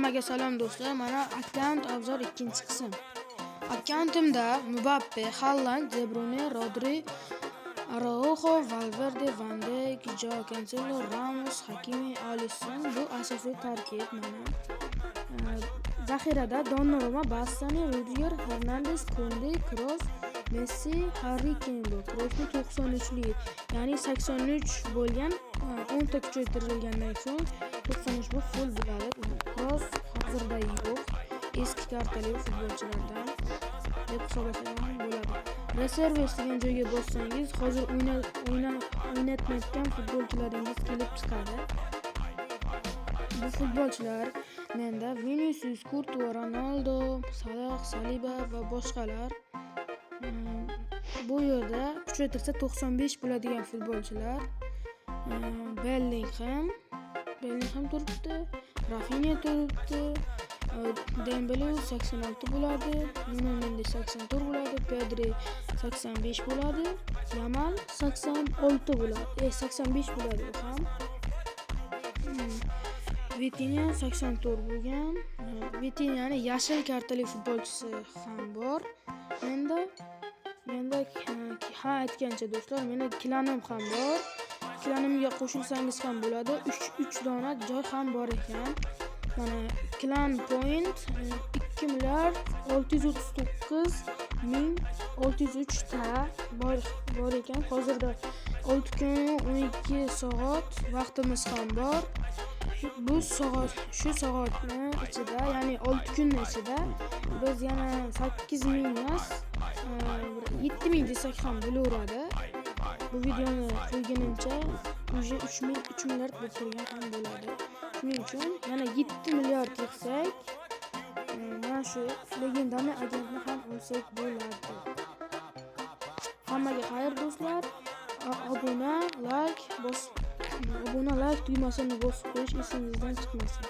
Hammaga salom do'stlar. Mana akkaunt obzor ikkinchi qism. Akkauntimda Mbappe, Haaland, De Bruyne, Rodri, Araujo, Valverde, Van Dijk, Joao Cancelo, Ramos, Hakimi, Alisson bu asosiy tarkib mana. Zaxirada Donnarumma, Bastoni, Rudiger, Hernandez, Kunde, Kroos, Messi, Harry Kane bu. Kroosni 93lik, ya'ni 83 bo'lgan, 10 ta kuchaytirilgandan so'ng 93 bu full bo'ladi. Kroos hozirda yo'q. Eski kartali futbolchilardan deb hisoblasak ham bo'ladi. Reserves degan joyga bossangiz, hozir o'ynatmayotgan futbolchilaringiz kelib chiqadi. Bu futbolchilar menda Vinicius, Courtois, Ronaldo, Salah, Saliba va boshqalar. Bu yerda kuchaytirsa 95 bo'ladigan futbolchilar. Bellingham turibdi, Rafinha turibdi, Dembele 86 bo'ladi, Nuno Mendes 84 bo'ladi, Pedri 85 bo'ladi, Yamal 86 bo'ladi. 85 bo'ladi u ham. Vitinha 84 bo'lgan. Vitinhani yashil kartali futbolchisi ham bor. Menda aytgancha do'stlar, menda Klanim ham bor. Klanimga qo'shilsangiz ham bo'ladi. 3 dona joy ham bor ekan. Mana Clan Point 2,639,603 ta bor ekan. Hozirda 6 kun 12 soat vaqtimiz ham bor. Shu soatni ichida, ya'ni 6 kun ichida biz yana 8000 emas, 7000 desak ham bo'laveradi. Bu videoni qo'yganimcha уже 3 milliard bo'lib turgan ham bo'ladi. Shuning uchun yana 7 milliard yig'sak, mana shu legendani agentni ham olsak bo'ladi. Hammaga xayr do'stlar. Obuna, like tugmasini bosib qo'yish esingizdan chiqmasin.